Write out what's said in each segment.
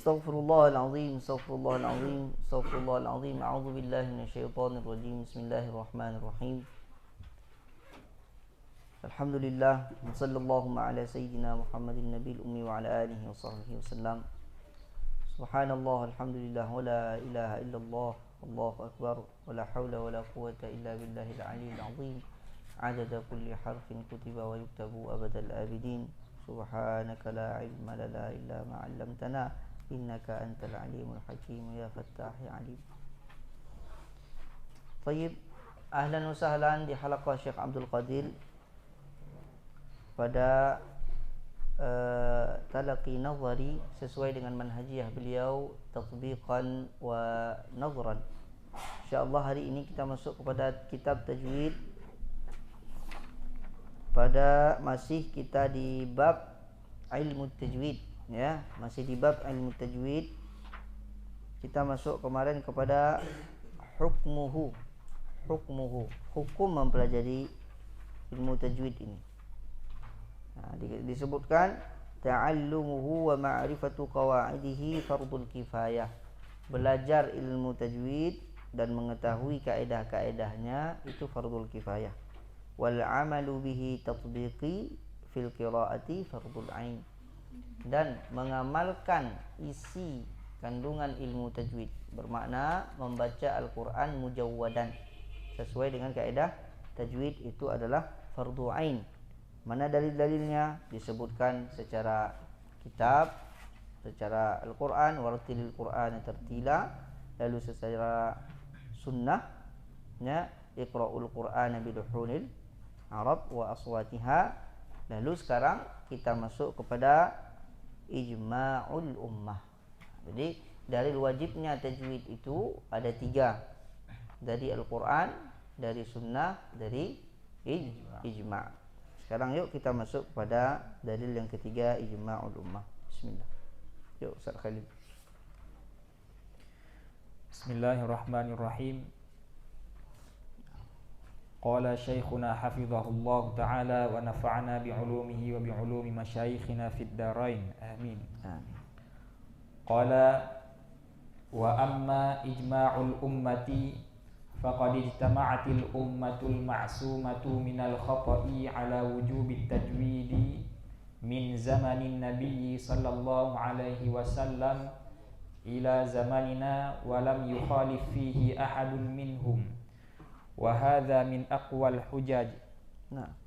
Astaghfirullahaladzim, astaghfirullahaladzim, astaghfirullahaladzim. A'udzu billahi minasyaitonir rajim. Bismillahirrahmanirrahim. Alhamdulillah, sallallahu ala sayyidina Muhammadin nabiyil ummi wa ala alihi wa sahbihi wasallam. Subhanallah, alhamdulillah, wa la ilaha illallah, Allahu akbar, wa la hawla wa la quwwata illa billahil aliyyil azim. Adada kulli harfin kutiba wa yuktabu abadal abidin. Subhanaka la ilma lana illa ma 'allamtana innaka antal alimul hakim ya fattah ya alim. Tayyib, ahlan wa sahlan di halaqah Syekh Abdul Qadir pada talaqi nazari sesuai dengan manhajiyah beliau tatbiqan wa nazran. InsyaAllah hari ini kita masuk kepada kitab tajwid. Pada masih kita di bab ilmu tajwid, ya, masih di bab ilmu tajwid. Kita masuk kemarin kepada hukmuhu, hukum mempelajari ilmu tajwid ini. Nah, disebutkan ta'allumuhu wa ma'rifatu qawaidihi fardul kifayah. Belajar ilmu tajwid dan mengetahui kaedah-kaedahnya itu fardul kifayah. Wal 'amalu bihi tatbiqi fil qiraati fardul ain. Dan mengamalkan isi kandungan ilmu tajwid bermakna membaca Al-Qur'an mujawwadan sesuai dengan kaedah tajwid itu adalah fardhu ain. Mana dalil-dalilnya? Disebutkan secara kitab, secara Al-Qur'an, wartilil Qur'ana tartila, lalu secara sunnah, ya, iqra'ul Qur'ana biduhunil Arab wa aswatiha. Lalu sekarang kita masuk kepada ijma'ul ummah. Jadi dari wajibnya tajwid itu ada 3. Dari Al-Qur'an, dari sunnah, dari ijma'. Sekarang yuk kita masuk pada dalil yang ketiga, ijma'ul ummah. Bismillah. Yuk Ustaz Khalil. Bismillahirrahmanirrahim. Qala syekhuna hafizahullah ta'ala wa nafa'ana bi'ulumihi wa bi'ulumi masyayikhina fid darain. Amin. Amin. Qala wa amma ijma'ul ummati faqad ijtama'atil ummatul ma'sumatu minal khata'i ala wujubit tajwidi min zamanin nabiyyi sallallahu alaihi wasallam ila zamanina wa lam yukhalif fihi ahadun minhum wa hadha min aqwal hujaj.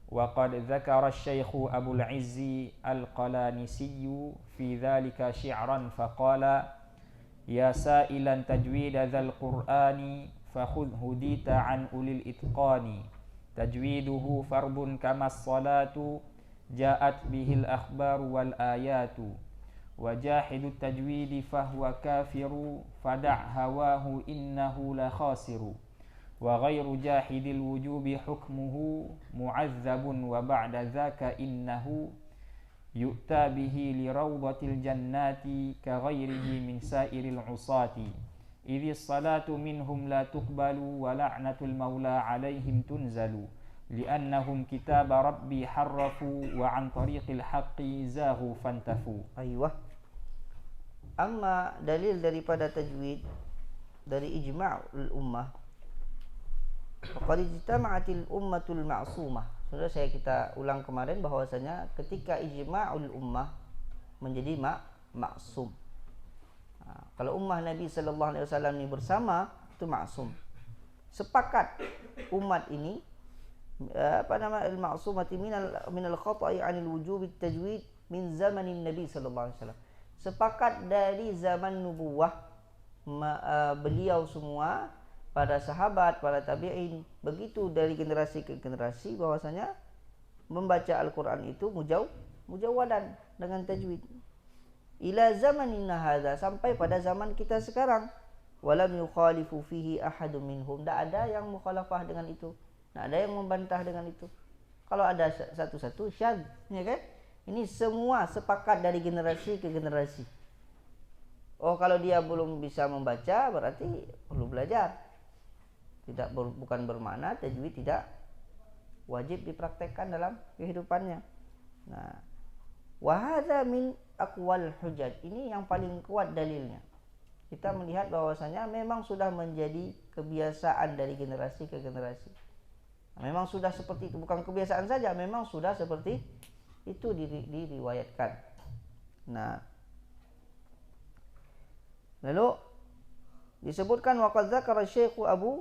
Wa qad dzakara asy-syaikh Abul Izzi Al-Qalanisi fi dzalika syi'ran faqala ya sa'ilan tajwid dzal qur'ani fakhudh hudita an ulil itqani tajwiduhu fardun kama as-salatu ja'at bihil akhbaru wal ayatu wa jahidu tajwidi fahuwa kafiru fada' hawahu innahu la khasiru wa ghairu jahidil wujubi hukmuhu mu'azzabun wa ba'da dzaka innahu yu'ta bihi li rawdatil jannati ka ghairihi min sairil usati idhi salatu minhum la tuqbalu wa la'natul maula alaihim tunzalu li'annahum kitaba rabbi harrafu wa an tariqil haqqi zaghu fantafu. Aywa. Amma dalil daripada tajwid dari ijma'ul ummah, faqad ijtama'atil ummatul ma'sumah. Sudah kita ulang kemarin bahwasanya ketika ijma'ul ummah menjadi maksum. Kalau ummah Nabi sallallahu alaihi wasallam ini bersama itu maksum. Sepakat umat ini al-ma'sumati minal khata'i 'anil wujubi tajwid min zamanin Nabi sallallahu alaihi wasallam. Sepakat dari zaman nubuwah beliau semua, para sahabat, para tabi'in, begitu dari generasi ke generasi bahwasanya membaca Al-Qur'an itu mujawwadan dengan tajwid. Ila zamanina hadza, sampai pada zaman kita sekarang. Walam yukhalifu fihi ahadun minhum, tidak ada yang mukhalafah dengan itu, tidak ada yang membantah dengan itu. Kalau ada satu-satu syadz, ya kan? Ini semua sepakat dari generasi ke generasi. Oh, kalau dia belum bisa membaca berarti perlu belajar. Bukan bermakna tajwid tidak wajib dipraktekkan dalam kehidupannya. Nah, Wa hadza min aqwal hujaj. Ini yang paling kuat dalilnya. Kita melihat bahwasanya memang sudah menjadi kebiasaan dari generasi ke generasi. Memang sudah seperti itu, bukan kebiasaan saja, memang sudah seperti itu diriwayatkan. Nah, lalu disebutkan waqad dzakara Syekh Abu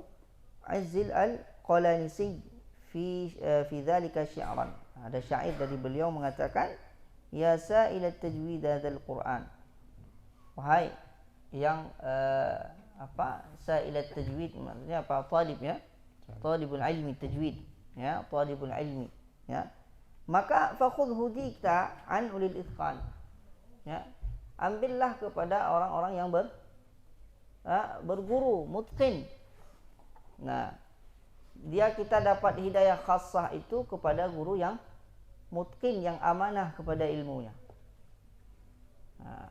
Azzil Al-Qalanisi fi dzalika syi'ran. Ada syair dari beliau mengatakan, ya sa'ilat tajwid hadzal Qur'an. Wahai yang sa'ilat tajwid, maksudnya apa? Talib, ya. Talibul ilmi tajwid, ya, talibul ilmi, ya. Maka fakhudhu dikta an ulil itqan. Ya. Ambillah kepada orang-orang yang berguru, mutqin. Nah, kita dapat hidayah khassah itu kepada guru yang mutqin, yang amanah kepada ilmunya. Nah,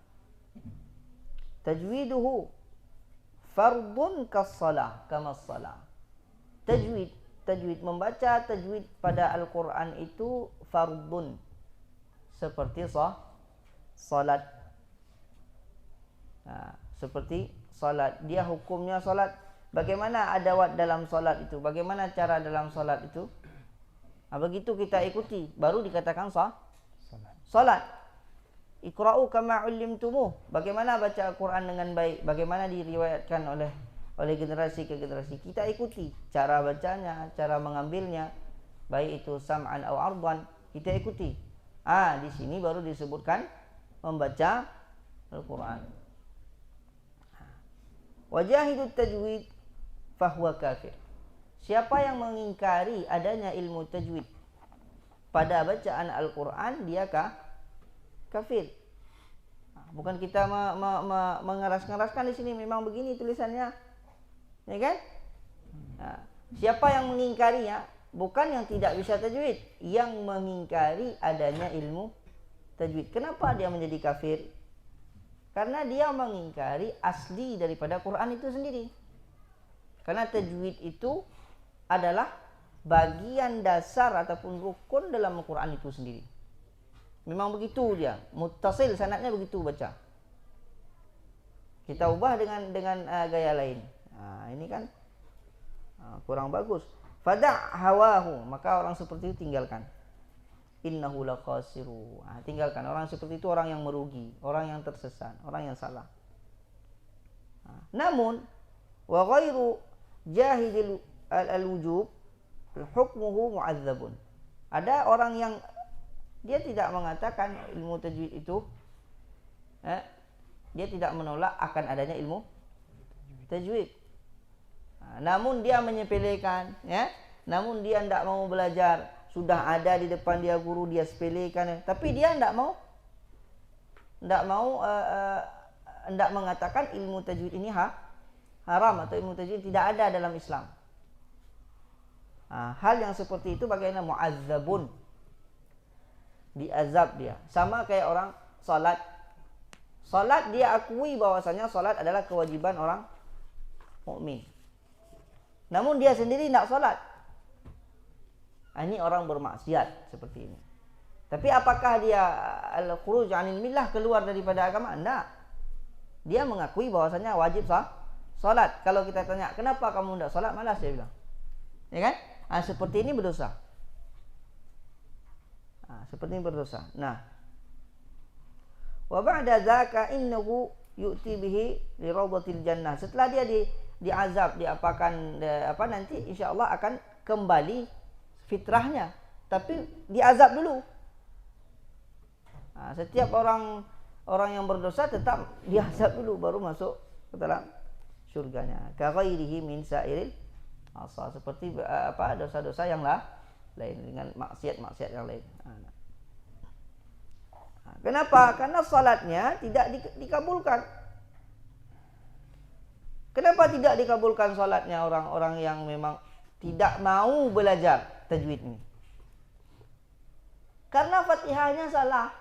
tajwiduhu fardun kas-salah, kama salah. Tajwid membaca tajwid pada Al-Qur'an itu fardun, seperti salat. Nah, seperti salat, dia hukumnya salat. Bagaimana adawat dalam salat itu? Bagaimana cara dalam salat itu? Begitu kita ikuti, baru dikatakan salat. Iqra'u kama 'allimtumuh. Bagaimana baca Al-Qur'an dengan baik? Bagaimana diriwayatkan oleh generasi ke generasi? Kita ikuti cara bacanya, cara mengambilnya, baik itu sam'an atau ardan, kita ikuti. Di sini baru disebutkan membaca Al-Qur'an. Wajahidut tajwid fahuwa kafir. Siapa yang mengingkari adanya ilmu tajwid pada bacaan Al-Qur'an, dia kafir. Bukan kita mengeras-ngeraskan di sini, memang begini tulisannya, ya kan? Nah, siapa yang mengingkarinya? Bukan yang tidak bisa tajwid, yang mengingkari adanya ilmu tajwid. Kenapa dia menjadi kafir? Karena dia mengingkari asli daripada Quran itu sendiri. Karena tajwid itu adalah bagian dasar ataupun rukun dalam Al-Quran itu sendiri. Memang begitu dia, muttasil, sanadnya begitu baca. Kita ubah dengan gaya lain. Ini kan kurang bagus. Fada' hawahu, maka orang seperti itu tinggalkan. Innahu laqasiru. Tinggalkan, orang seperti itu orang yang merugi, orang yang tersesat, orang yang salah. Namun wa ghairu jahidil al-wujub hukmuhu mu'adzabun. Ada orang yang dia tidak mengatakan ilmu tajwid itu, dia tidak menolak akan adanya ilmu tajwid. Namun dia menyepelekan, ya. Namun dia tidak mau belajar. Sudah ada di depan dia guru, dia sepelekan. Tapi dia tidak mengatakan ilmu tajwid ini haram atau ilmu tajwid tidak ada dalam Islam. Hal yang seperti itu bagaimana? Mu'adzabun, diazab dia. Sama kayak orang salat. Salat dia akui bahwasanya salat adalah kewajiban orang mukmin. Namun dia sendiri tidak salat. Ini orang bermaksiat seperti ini. Tapi apakah dia al-khuruj 'anil millah, keluar daripada agama? Tidak. Dia mengakui bahwasanya wajib salat. Kalau kita tanya, kenapa kamu tidak salat? Malas, dia bilang. Ya kan? Seperti ini berdosa. Seperti ini berdosa. Nah, wa ba'da dzaka innahu yu'ti bihi li rawdatil jannah. Setelah dia diazab, diapakan nanti insyaallah akan kembali fitrahnya, tapi diazab dulu. Setiap orang yang berdosa tetap diazab dulu baru masuk ke dalam surganya. Ka ghairihi min sa'iril asa, seperti dosa-dosa yang lain, dengan maksiat yang lain. Kenapa? Karena salatnya tidak dikabulkan. Kenapa tidak dikabulkan salatnya orang-orang yang memang tidak mau belajar tajwid ini? Karena Fatihahnya salah.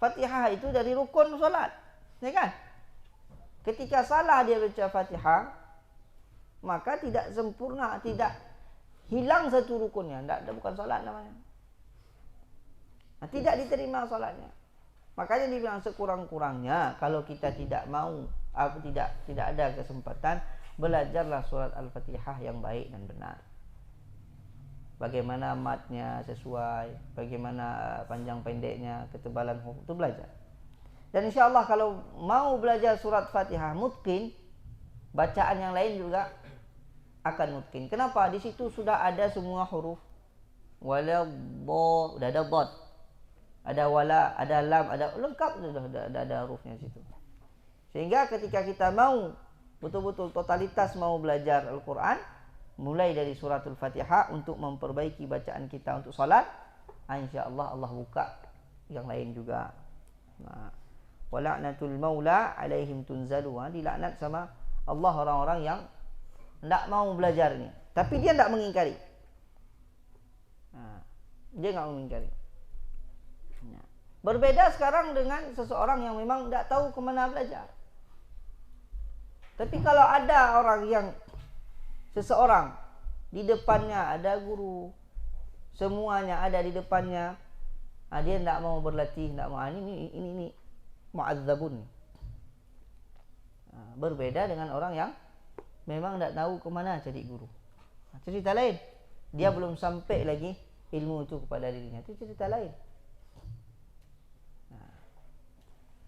Fatihah itu dari rukun salat, ya kan? Ketika salah dia baca Fatihah, maka tidak sempurna, tidak hilang satu rukunnya, bukan salat namanya. Tidak diterima salatnya. Makanya dibilang sekurang-kurangnya kalau kita tidak mau, tidak ada kesempatan, belajarlah surat Al-Fatihah yang baik dan benar. Bagaimana matnya sesuai, bagaimana panjang pendeknya, ketebalan huruf itu belajar. Dan insya Allah kalau mau belajar surat Fatihah mutqin, bacaan yang lain juga akan mutqin. Kenapa? Di situ sudah ada semua huruf. Wala bo, sudah ada dot, ada wala, ada lam, ada lengkap, sudah ada hurufnya di situ. Sehingga ketika kita mau betul-betul totalitas mau belajar Al-Quran, mulai dari suratul Fatihah untuk memperbaiki bacaan kita untuk salat, insya Allah Allah buka yang lain juga. Wala'natul maula alaihim tunzalu, dilaknat sama Allah orang-orang yang tidak mau belajar ini, tapi dia tidak mengingkari. Dia tidak mengingkari. Berbeda sekarang dengan seseorang yang memang tidak tahu kemana belajar. Tapi kalau ada orang yang seseorang di depannya ada guru, semuanya ada di depannya, dia tidak mau berlatih, tidak mau, ini mu'adzabun. Berbeda dengan orang yang memang tidak tahu kemana cari guru. Cerita lain, dia belum sampai lagi ilmu itu kepada dirinya, itu cerita lain.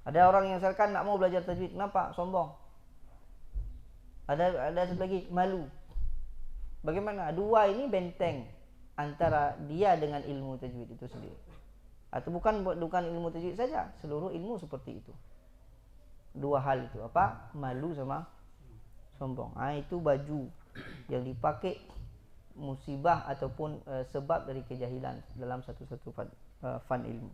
Ada orang yang misalkan tidak mau belajar tajwid, kenapa? Sombong. Ada satu lagi malu. Bagaimana? Dua ini benteng antara dia dengan ilmu tajwid itu sendiri. Atau bukan ilmu tajwid saja, seluruh ilmu seperti itu. Dua hal itu, apa? Malu sama sombong. Itu baju yang dipakai musibah ataupun sebab dari kejahilan dalam satu-satu fan ilmu.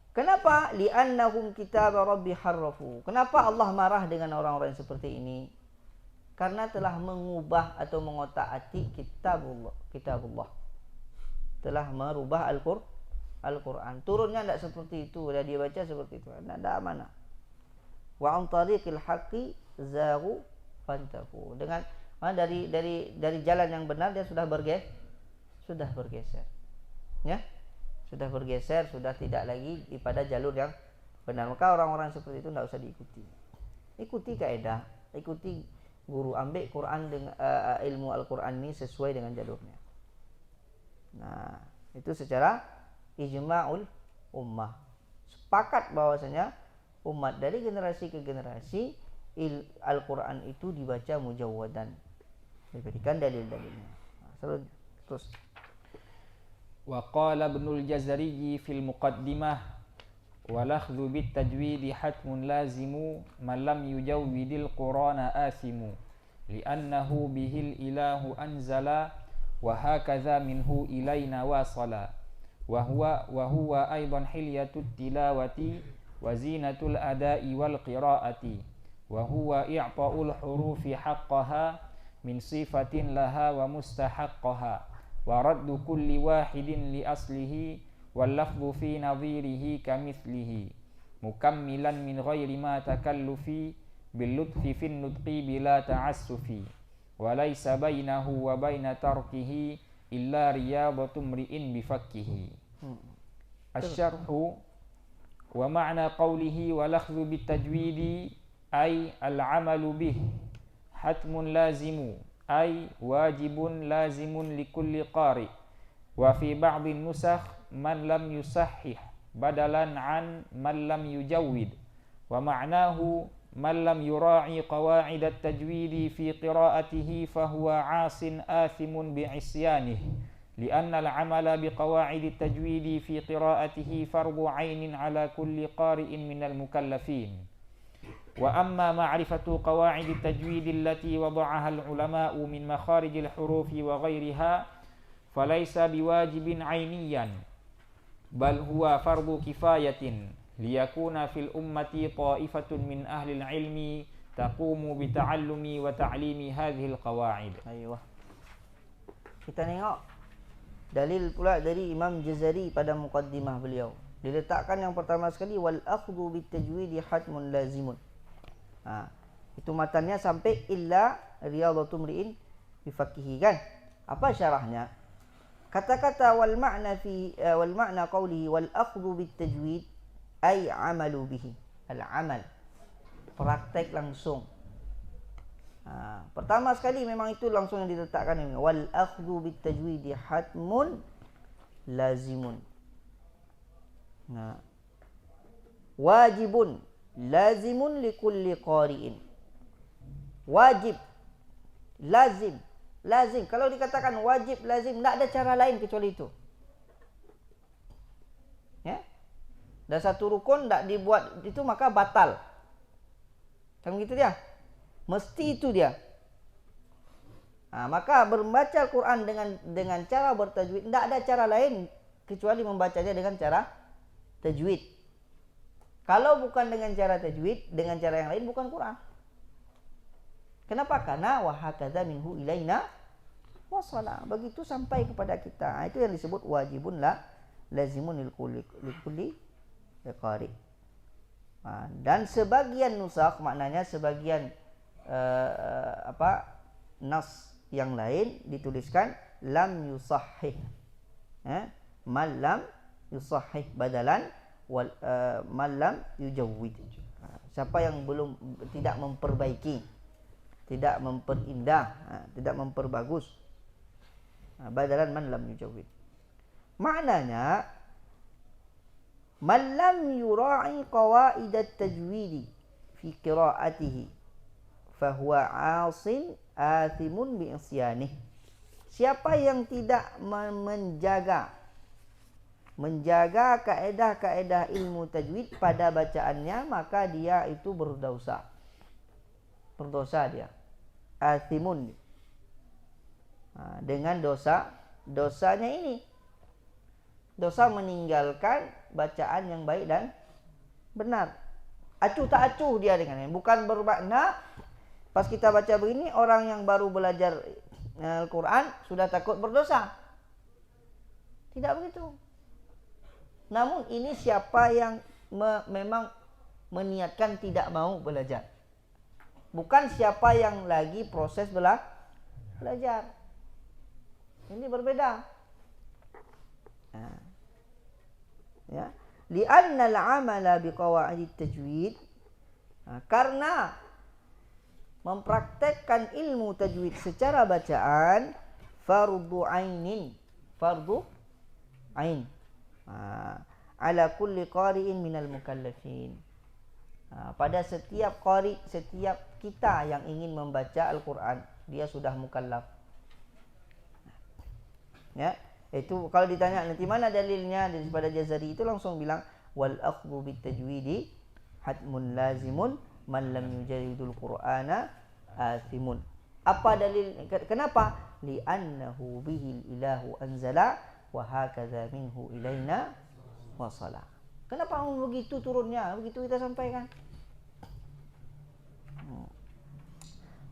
Kenapa? Li'annahum kitab rabbi harrafu. Kenapa Allah marah dengan orang-orang yang seperti ini? Karena telah mengubah atau mengotak-atik kitabullah. Telah merubah Al-Quran. Turunnya tidak seperti itu, dan dia baca seperti itu. Tidak ada mana. Wa an tariqil haqqi zaghu fantahu. Dengan dari jalan yang benar dia sudah bergeser. Ya? Sudah bergeser, sudah tidak lagi pada jalur yang benar. Maka orang-orang seperti itu tidak usah diikuti. Ikuti kaidah, ikuti guru, ambil Quran dengan ilmu Al-Quran ini sesuai dengan jalurnya. Nah, itu secara ijma'ul ummah. Sepakat bahwasanya umat dari generasi ke generasi Al-Quran itu dibaca mujawwadan. Diberikan dalil-dalilnya. Nah, terus. وقال ابن الجزري في المقدمة والأخذ بالتجويد حتم لازم من لم يجود القرآن آثم لأنه به الإله أنزل وهكذا منه إلينا واصل وهو أيضا حلية التلاوة وزينة الأداء والقراءة وهو إعطاء الحروف حقها من صفة لها ومستحقها ورد كل واحد لأصله واللفظ في نظيره كمثله مكملا من غير ما تكلف باللطف في النطق بلا تعسف وليس بينه وبين تركه إلا رياضة امرئ بفكه. الشرح ومعنى قوله والأخذ بالتجويد أي العمل به حتم لازم أي واجب لازم لكل قارئ وفي بعض النسخ من لم يصحح بدلا عن من لم يجود ومعناه من لم يراعي قواعد التجويد في قراءته فهو عاص آثم بعصيانه لأن العمل بقواعد التجويد في قراءته فرض عين على كل قارئ من المكلفين. وأما معرفة قواعد التجويد التي وضعها العلماء من مخارج الحروف وغيرها فليس بواجب عينيا بل هو فرض كفاية ليكون في الأمة طائفة من أهل العلم تقوم بتعلم وتعليم هذه القواعد. Ayuh. Kita tengok dalil pula dari Imam Jazari pada muqaddimah beliau. Diletakkan yang pertama sekali wal akhdhu bit tajwidi hatmun lazimun. Itu matanya sampai illa riyadhatu mri'in bifaqihi kan. Apa syarahnya? Kata-kata wal makna qawlihi wal akhdhu bit tajwid ay amalu bihi. Al amal, praktek langsung. Pertama sekali memang itu langsung yang diletakkan ini. Wal akhdhu bit tajwid hatmun lazimun. Wajibun lazimun likulli qari'in. Wajib, lazim. Kalau dikatakan wajib, lazim, tak ada cara lain kecuali itu. Ya? Dan satu rukun tak dibuat itu maka batal. Kan begitu dia? Mesti itu dia. Maka membaca Al-Quran dengan cara bertajwid, tidak ada cara lain kecuali membacanya dengan cara tajwid. Kalau bukan dengan cara tajwid, dengan cara yang lain bukan Quran. Kenapa? Karena wahakadha minhu ilaina wasala. Begitu sampai kepada kita. Itu yang disebut wajibun lazimun likulli qari. Dan sebagian nusakh, maknanya sebagian nas yang lain dituliskan lam yusahhih. Mal lam yusahhih badalan mal lam yujawwid. Siapa yang tidak memperbaiki, tidak memperindah, tidak memperbagus, badalan man lam yujawwid. Maknanya man lam yura'i qawaid at-tajwid fi qira'atihi fahuwa 'asin athimun bi isyanih. Siapa yang tidak menjaga kaedah-kaedah ilmu tajwid pada bacaannya, maka dia itu berdosa. Berdosa dia. Athimun. Dengan dosanya ini. Dosa meninggalkan bacaan yang baik dan benar. Acuh tak acuh dia dengannya. Bukan bermakna pas kita baca begini, orang yang baru belajar Al-Quran sudah takut berdosa. Tidak begitu. Namun ini siapa yang memang meniatkan tidak mau belajar. Bukan siapa yang lagi proses belajar. Ini berbeda. Ya. Li'anna al-amala biqawaid at-tajwid, karena mempraktekkan ilmu tajwid secara bacaan fardu ain ala kulli qari'in minal mukallafin. Pada setiap qari, setiap kita yang ingin membaca Al-Quran, dia sudah mukallaf. Ya, itu kalau ditanya nanti mana dalilnya daripada Jazari, itu langsung bilang wal akhdhu bit tajwidi hatmun lazimun man lam yujawidul qur'ana athimun. Apa dalil? Kenapa? Li'annahu bihil ilahu anzala wa hakadha minhu ilaina wasala. Kenapa begitu turunnya? Begitu kita sampaikan.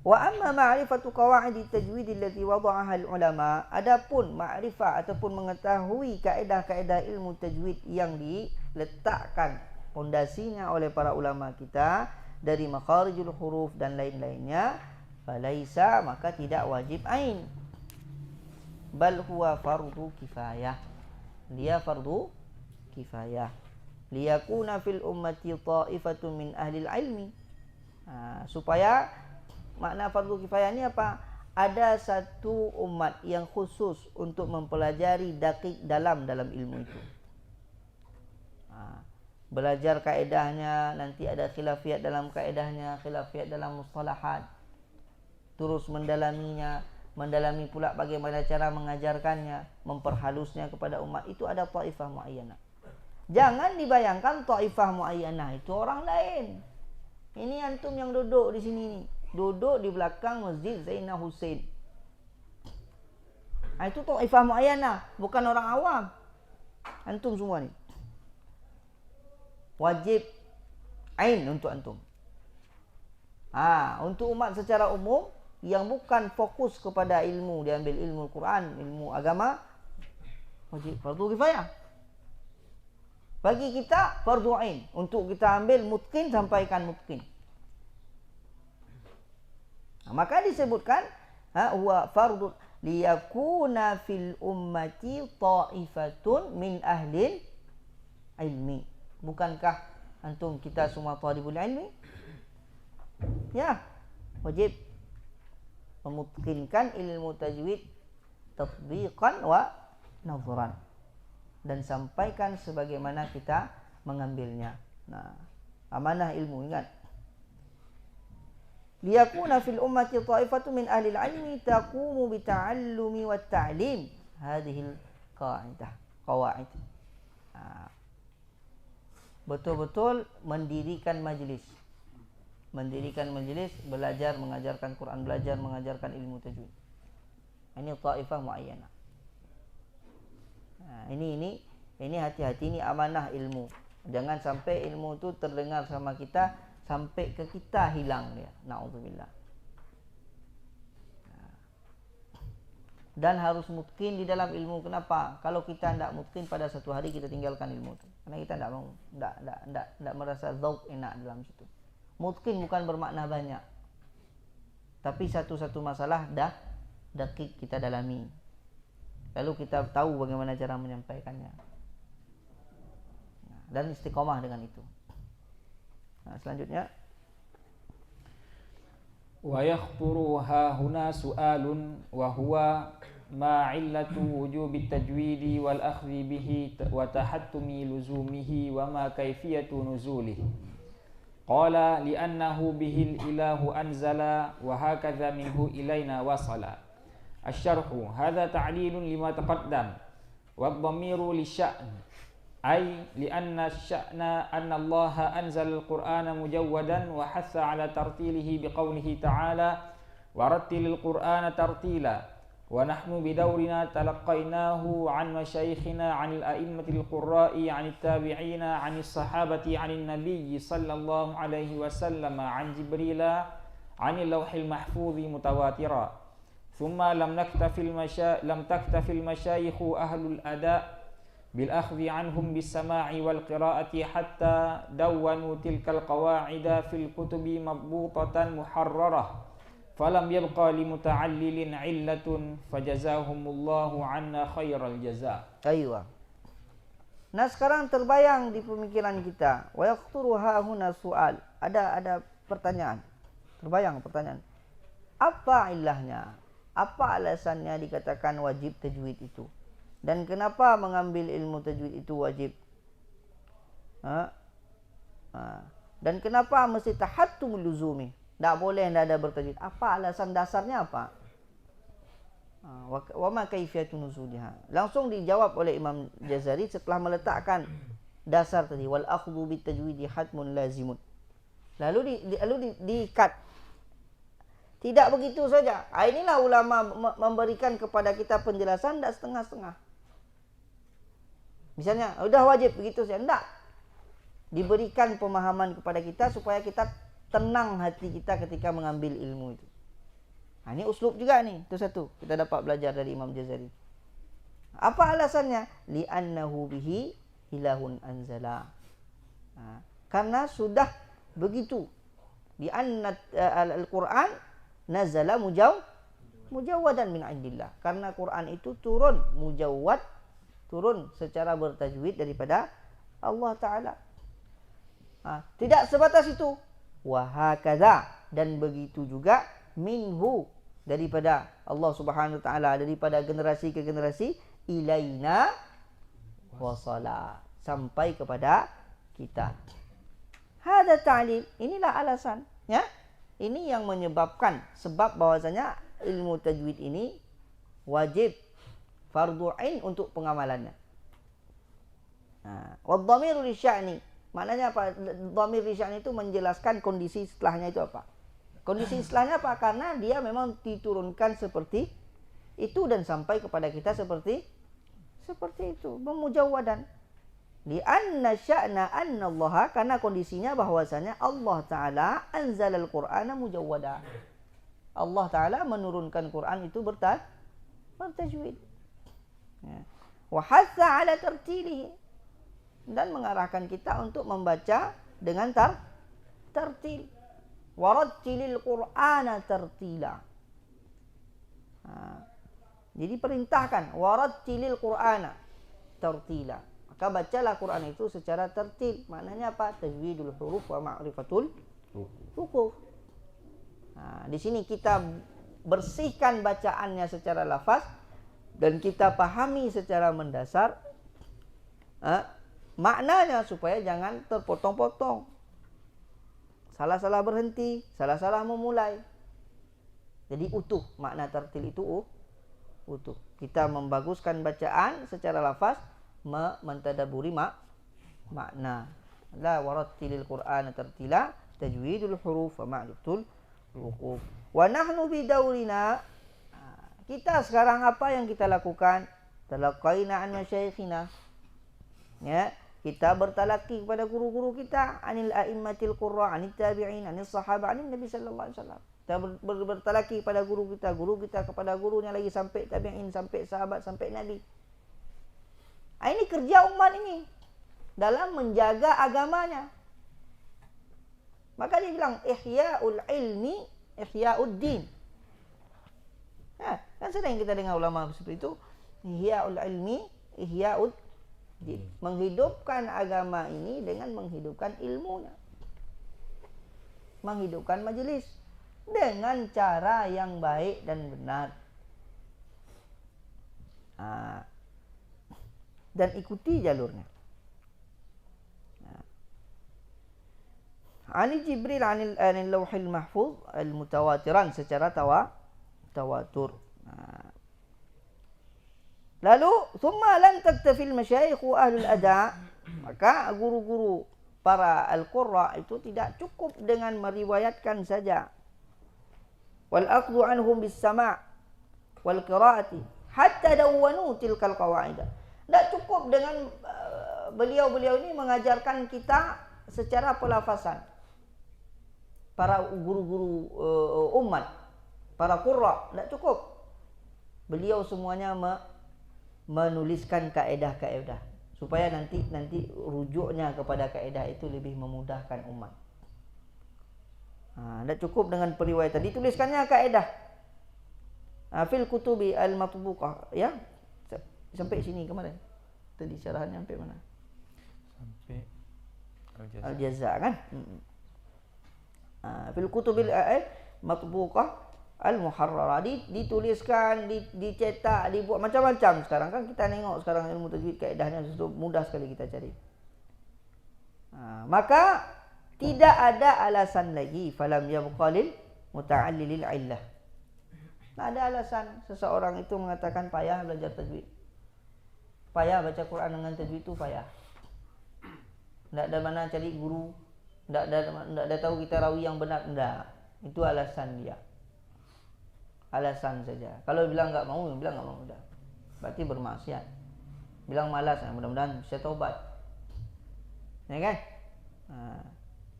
Wa amma ma'rifatu qawaid tajwid allati wada'aha al-ulama, adapun ma'rifah ataupun mengetahui kaedah-kaedah ilmu tajwid yang diletakkan pondasinya oleh para ulama kita dari makharijul huruf dan lain-lainnya, falaisa, maka tidak wajib ain, bal huwa fardu kifayah. Dia fardu kifayah. Liyakuna fil ummati ta'ifatun min ahli ilmi. Supaya makna fardu kifayah ini apa? Ada satu umat yang khusus untuk mempelajari dakik dalam ilmu itu. Belajar kaedahnya, nanti ada khilafiyat dalam kaedahnya, khilafiyat dalam mustalahat. Terus mendalaminya, mendalami pula bagaimana cara mengajarkannya, memperhalusnya kepada umat. Itu ada ta'ifah mu'ayyanah. Jangan dibayangkan ta'ifah mu'ayyanah itu orang lain. Ini antum yang duduk di sini nih, duduk di belakang Masjid Zainal Hussein. Itu ta'ifah mu'ayyanah, bukan orang awam. Antum semua nih. Wajib ain untuk antum. Untuk umat secara umum yang bukan fokus kepada ilmu, dia ambil ilmu Quran, ilmu agama, wajib fardu kifayah. Bagi kita fardu ain, untuk kita ambil mutqin, sampaikan mutqin. Maka disebutkan huwa fardu liyakuna fil ummati ta'ifatun min ahlil ilmi. Bukankah antum kita semua talibul ilmi? Ya, wajib memutkinkan ilmu tajwid tatbiqan wa nadhran, dan sampaikan sebagaimana kita mengambilnya. Nah, amanah ilmu, ingat. Liyakuna fil ummati ta'ifatu min ahli al-ilmi taqumu bi ta'allumi wa ta'lim. Hadhihi qawaid. Betul-betul mendirikan majlis. Belajar mengajarkan Quran, belajar mengajarkan ilmu tajwid. Ini ta'ifah muayyanah. Nah, ini hati-hati, ini amanah ilmu. Jangan sampai ilmu itu terdengar sama kita sampai ke kita hilang dia. Na'udzubillah. Dan harus mutkin di dalam ilmu. Kenapa? Kalau kita tidak mutkin, pada satu hari kita tinggalkan ilmu itu. Karena kita tidak merasa zauq enak dalam situ. Mutkin bukan bermakna banyak, tapi satu-satu masalah dakik kita dalami, lalu kita tahu bagaimana cara menyampaikannya, dan istiqomah dengan itu. Nah, selanjutnya, wa yakhturu ha huna su'alun wa huwa ma 'illatu wujubi tajwidi wal akhdhi bihi wa tahattumi luzumihi wa ma kayfiyatu nuzulihi. Qala li'annahu bihil ilahu anzala wa hakadha minhu ilaina wasala. Asy-syarhu hadza ta'lilun lima taqaddam wa ad-dhamiru lisya'n ay li'anna asy-sya'na anna Allah anzala al-Qur'ana mujawwadan wa hatha 'ala tartilihi biqaulihi ta'ala wa rattilil Qur'ana tartila. Wa nahnu bidawrina talaqqainahu an masyayikhina 'anil a'immatil qurra'i 'anit tabi'ina 'anis sahabati 'anin nabiyyi sallallahu alaihi wasallam 'an jibrila 'anil lauhil mahfuzi mutawatira. Thumma lam taktafil masyayikhu ahlul ada' bil akhdhi 'anhum bis sama'i wal qira'ati hatta dawwanu tilkal qawa'ida fil kutubi mabbutatan muharrarah. Falam yabqa li muta'allilin 'illatun fajazahumullahu 'anna khairal jaza. Aywa. Nah, sekarang terbayang di pemikiran kita, wa yaqturu ha huna su'al. Ada pertanyaan. Terbayang pertanyaan. Apa ilahnya? Apa alasannya dikatakan wajib tajwid itu? Dan kenapa mengambil ilmu tajwid itu wajib? Dan kenapa mesti tahattum luzumi? Tak boleh tidak ada bertajwid. Apa alasan dasarnya apa? Wa ma kaifiyatu nuzuliha. Langsung dijawab oleh Imam Jazari setelah meletakkan dasar tadi, wal akhdhu bit tajwidi hatmun lazimun. Lalu di-cut. Tidak begitu saja. Inilah ulama memberikan kepada kita penjelasan tidak setengah-setengah. Misalnya, sudah wajib begitu saja. Tidak. Diberikan pemahaman kepada kita supaya kita tenang hati kita ketika mengambil ilmu itu. Ini uslub juga nih, itu satu. Kita dapat belajar dari Imam Jazari. Apa alasannya? Li'annahu bihi ilahun anzala. Karena sudah begitu. Li'anna al-Quran nazala mujawwadan min indillah. Karena Quran itu turun mujawwad, turun secara bertajwid daripada Allah Ta'ala. Tidak sebatas itu. Wahakadha, dan begitu juga minhu, daripada Allah Subhanahu wa taala, daripada generasi ke generasi, ilaina wasala, sampai kepada kita. Hada ta'lil, inilah alasan, ya. Ini yang menyebabkan sebab bahwasanya ilmu tajwid ini wajib fardu ain untuk pengamalannya. Wa dhamiru lisya'ni, maknanya apa? Dhamir risyan itu menjelaskan kondisi setelahnya itu apa. Kondisi setelahnya apa? Karena dia memang diturunkan seperti itu dan sampai kepada kita seperti itu. Memujawwadan. Li'anna sya'na anna Allah, karena kondisinya bahwasanya Allah Ta'ala anzalal Qur'ana mujawwada. Allah Ta'ala menurunkan Quran itu bertajwid. Wa hatha ala tartilihi, dan mengarahkan kita untuk membaca dengan tartil. Warattilil Qur'ana tartila. Jadi perintahkan warattilil Qur'ana tartila. Maka bacalah Quran itu secara tertil. Maknanya apa? Tajwidul huruf wa ma'rifatul hukuf. Nah, di sini kita bersihkan bacaannya secara lafaz dan kita pahami secara mendasar maknanya supaya jangan terpotong-potong. Salah-salah berhenti, salah-salah memulai. Jadi utuh, makna tertil itu utuh. Kita membaguskan bacaan secara lafaz, mentadaburi makna. La warattilil Qur'ana tartila, tajwidul huruf wa ma'rifatul hukuf. Wa nahnu bidaurina, kita sekarang apa yang kita lakukan? Talaqaina an masyayikhina. Ya, kita bertalaki kepada guru-guru kita, anil a'immatil qurra, anil tabi'in, anil sahabah, anil Nabi sallallahu alaihi wasallam. Kita bertalaki kepada guru kita kepada gurunya lagi sampai tabi'in, sampai sahabat, sampai Nabi. Ini kerja umat ini dalam menjaga agamanya. Maka dia bilang ihya'ul ilmi, ihya'ud din. Kan sering kita dengar ulama seperti itu, ihya'ul ilmi, ihya'ud din. Menghidupkan agama ini dengan menghidupkan ilmunya. Menghidupkan majelis dengan cara yang baik dan benar. Dan ikuti jalurnya. Ani Jibril anil lauhil mahfuz al-mutawatiran secara tawatur. Lalu thumma lam taktafil masyayikh wa ahlul ada, maka guru-guru para al-qurra itu tidak cukup dengan meriwayatkan saja. Wal aqdu anhum bis sama' wal qira'ati hatta dawwanu tilkal qawaid. Tidak cukup dengan beliau-beliau ini mengajarkan kita secara pelafasan. Para guru-guru umat, para qurra, tidak cukup. Beliau semuanya menuliskan kaedah-kaedah supaya nanti rujuknya kepada kaedah itu lebih memudahkan umat. Tidak cukup dengan periwayatan, dituliskannya kaedah. Fil kutubi al-matbuqah, ya. Sampai sini kemarin. Tadi syarahannya sampai mana? Sampai Al-Jaza kan? Fil kutubil matbuqah al-muharrara, dituliskan, dicetak, dibuat macam-macam. Sekarang kan kita tengok sekarang ilmu tajwid kaedahnya sudah mudah sekali kita cari. Maka tidak ada alasan lagi falam yabqalil muta'allilil illah. Tak ada alasan seseorang itu mengatakan payah belajar tajwid. Payah baca Quran dengan tajwid itu payah. Tak ada mana cari guru, tak ada tahu kita rawi yang benar, enggak. Itu alasan dia. Alasan saja. Kalau bilang enggak mau, bilang enggak mau, udah. Berarti bermaksiat. Bilang malas, mudah-mudahan bisa taubat. Ya kan?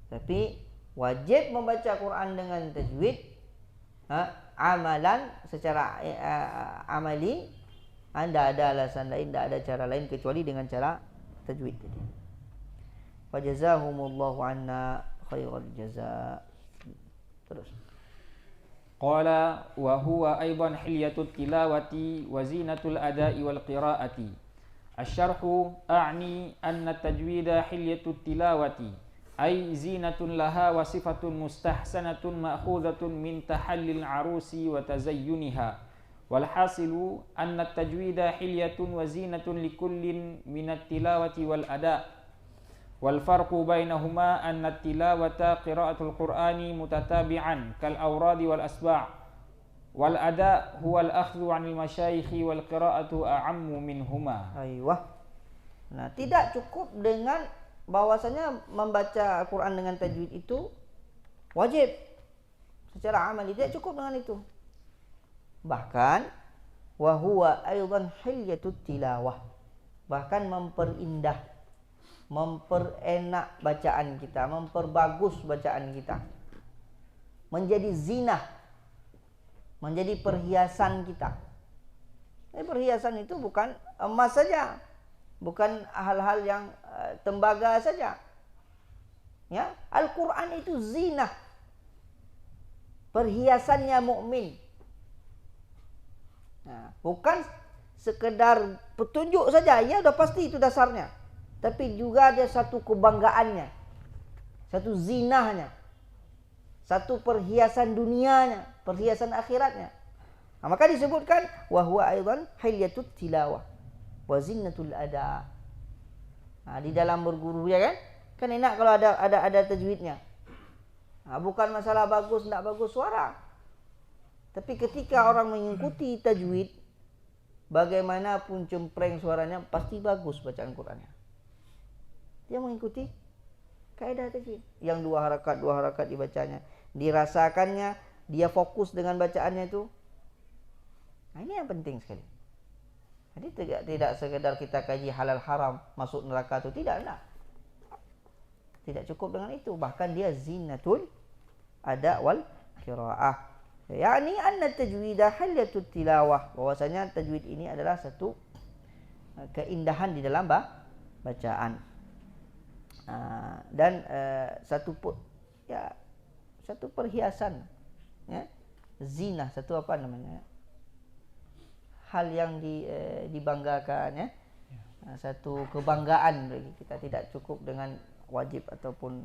Tapi wajib membaca Quran dengan tajwid, amalan secara amali. Anda ada alasan lain, tidak ada cara lain kecuali dengan cara tajwid tadi. Fajazahumullahu anna khairal jazaa. Terus. Qala wa huwa aidan hilyatut tilawati wa zinatul ada'i wal qira'ati. Asy-syarhu a'ni anna tajwida hilyatut tilawati ay zinatun laha wa sifatun mustahsanatun ma'khudhatun min tahallil arusi wa tazayyuniha. Walhasilu anna tajwida hilyatun wa zinatun likullin minat tilawati wal ada'. Wal farqu bainahuma anna tilawata qira'atul qur'ani mutatabi'an kal awradi wal asba'. Wal ada' huwa al akhdhu 'anil masyayikhi wal qira'atu a'ammu minhuma. Aywa. Nah, tidak cukup dengan bahwasanya membaca Al-Quran dengan tajwid itu wajib secara amali, tidak cukup dengan itu. Bahkan wa huwa aidan hilyatut tilawah, bahkan memperindah, memperenak bacaan kita, memperbagus bacaan kita, menjadi zinah, menjadi perhiasan kita. Perhiasan itu bukan emas saja, bukan hal-hal yang tembaga saja. Ya, Al-Quran itu zinah, perhiasannya mukmin. Bukan sekedar petunjuk saja, ya udah pasti itu dasarnya. Tapi juga ada satu kebanggaannya, satu zinahnya, satu perhiasan dunianya, perhiasan akhiratnya. Maka disebutkan wa huwa aidan hilyatut tilawah wa zinnatul ada. Di dalam berguru ya kan? Kan enak kalau ada tajwidnya. Bukan masalah bagus enggak bagus suara. Tapi ketika orang mengikuti tajwid, bagaimanapun cempreng suaranya pasti bagus bacaan Qur'annya. Dia mengikuti kaidah tajwid. Yang dua harakat dibacanya, dirasakannya, dia fokus dengan bacaannya itu. Ini yang penting sekali. Jadi tidak sekedar kita kaji halal haram masuk neraka itu tidak. Tidak cukup dengan itu, bahkan dia zinatul ada wal qiraah. Yani anna tajwida halyatut tilawah, bahwasanya tajwid ini adalah satu keindahan di dalam bacaan. Dan satu perhiasan, ya, zina, satu apa namanya, hal yang dibanggakan, ya, satu kebanggaan bagi kita, tidak cukup dengan wajib ataupun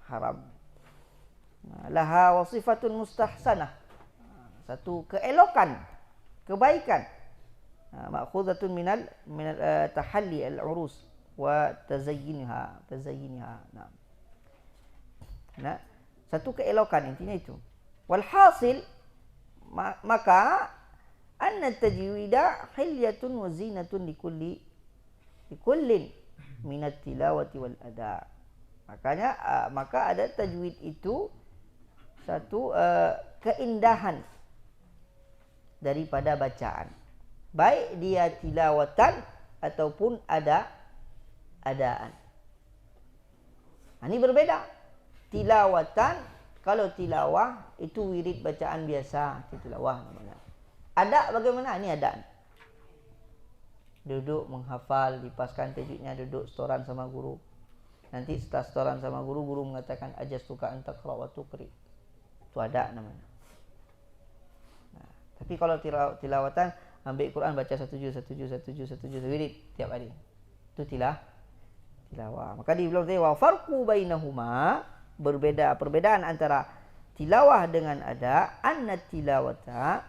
haram. Laha wasifatun mustahsanah, satu keelokan, kebaikan, ma'khuzatun minal tahalli al-urus wa tazayyinha. Nah, satu keelokan, intinya itu. Walhasil, maka anna tajwida hilyatun wa zinatun likullin minat tilawati wal ada. Maka ada tajwid itu satu keindahan daripada bacaan, baik dia tilawatan ataupun adaan. Ini berbeda. Tilawatan, kalau tilawah itu wirid bacaan biasa, itu tilawah namanya. Ada bagaimana? Ini adaan. Duduk menghafal, dipaskan tajwidnya, duduk setoran sama guru. Nanti setelah setoran sama guru, guru mengatakan ajastuka an taqra wa tuqri. Itu ada namanya. Tapi kalau tilawatan, ambil Quran baca 1 juz wirid tiap hari. Itu tilawah. Maka dibilang tadi wa farqu bainahuma, perbedaan antara tilawah dengan ada, anna tilawata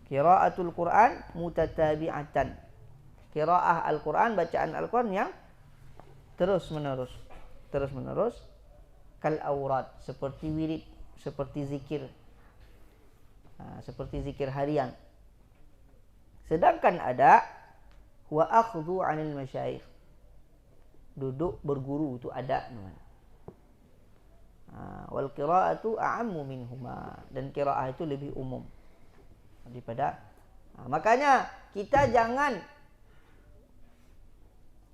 qiraatul Quran mutatabi'atan. Qiraah Al-Quran, bacaan Al-Quran yang terus menerus kal aurat, seperti wirid, seperti zikir, seperti zikir harian. Sedangkan ada wa akhdhu 'anil masyayikh, duduk berguru, itu ada namanya. Wal qiraatu a'ammu minhuma, dan qiraah itu lebih umum daripada. Makanya kita jangan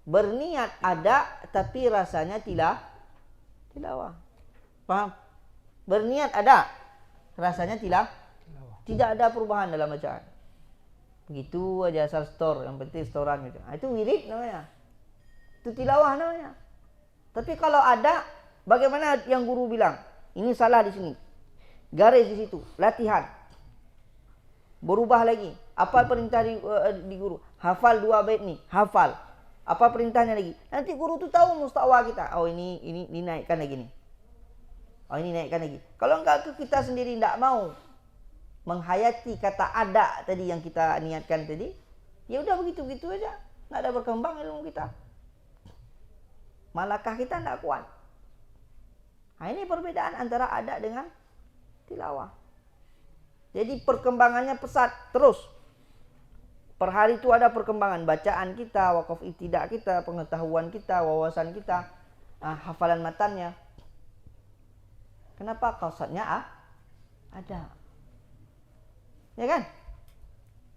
berniat ada tapi rasanya tilawah. Paham? Berniat ada, rasanya tilawah. Tidak ada perubahan dalam bacaan. Begitu aja asal store, yang penting setoran gitu. Itu wirid namanya. Itu tilawah namanya. Tapi kalau ada, bagaimana yang guru bilang? Ini salah di sini. Garis di situ, latihan. Berubah lagi. Apa perintah di guru? Hafal 2 bait nih, hafal. Apa perintahnya lagi? Nanti guru tu tahu mustawa kita. Oh ini naikkan lagi nih. Oh ini naikkan lagi. Kalau enggak, kita sendiri tidak mau menghayati kata ada tadi yang kita niatkan tadi, ya udah begitu aja, nggak ada berkembang ilmu kita. Malakah kita tidak kuat. Ini perbedaan antara ada dengan tilawah. Jadi perkembangannya pesat terus. Per hari itu ada perkembangan bacaan kita, wakaf ibtidak kita, pengetahuan kita, wawasan kita, hafalan matannya. Kenapa? Qasadnya ada. Ya kan?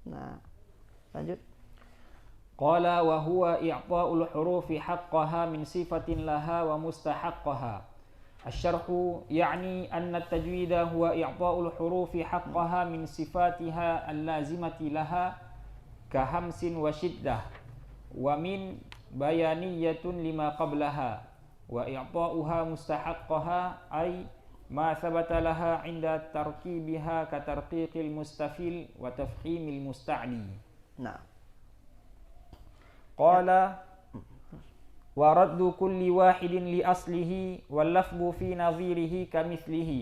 Nah, lanjut. Qala wa huwa i'ta'ul hurufi haqqaha min sifatin laha wa mustahaqqaha. Asy-syarhu ya'ni anna at-tajwida huwa i'ta'ul hurufi haqqaha min sifatiha al-lazimati laha ka hamsin wa shiddah wa min bayaniyatun lima qablaha wa i'ta'uha mustahaqqaha ay ما ثبت لها عند تركيبها كترقيق المستفيل وتفخيم المستعلي. Nah. قال ورد كل واحد لأصله واللفظ في نظيره كمثله.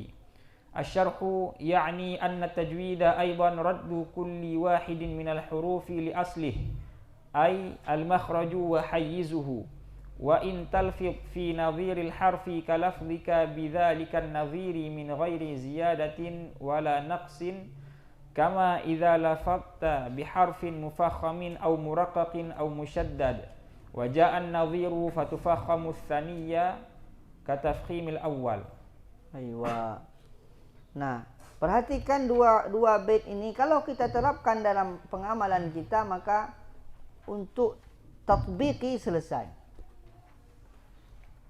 الشرح يعني أن التجويد أيضا رد كل واحد من الحروف لأصله أي المخرج وحيزه، وإن تلفظ في نظير الحرف كلفظك بذلك النظير من غير زيادة ولا نقص، كما إذا لفظت بحرف مفخم أو مرقق أو مشدد وجاء النظير فتفخم الثانية كتفخيم الأول. Aywa. Nah, perhatikan dua bait ini. Kalau kita terapkan dalam pengamalan kita, maka untuk tatbiki selesai.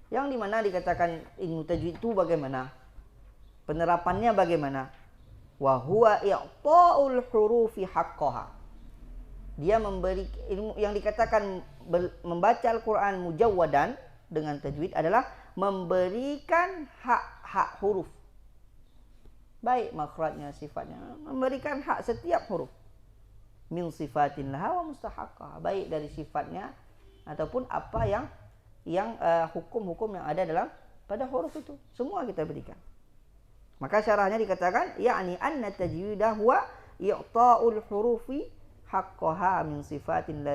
Yang dimana dikatakan ilmu tajwid itu bagaimana? Penerapannya bagaimana? Wa huwa i'ta'ul hurufi haqqaha. Dia memberi ilmu yang dikatakan membaca Al-Quran mujawwadan dengan tajwid adalah memberikan hak-hak huruf. Baik makhrajnya, sifatnya, memberikan hak setiap huruf. Min sifatin laha wa mustahaqqah, baik dari sifatnya ataupun apa yang hukum-hukum yang ada dalam pada huruf itu, semua kita berikan. Maka syarahnya dikatakan yakni anna tajwidah huwa i'ta'ul hurufi haqqaha min sifatin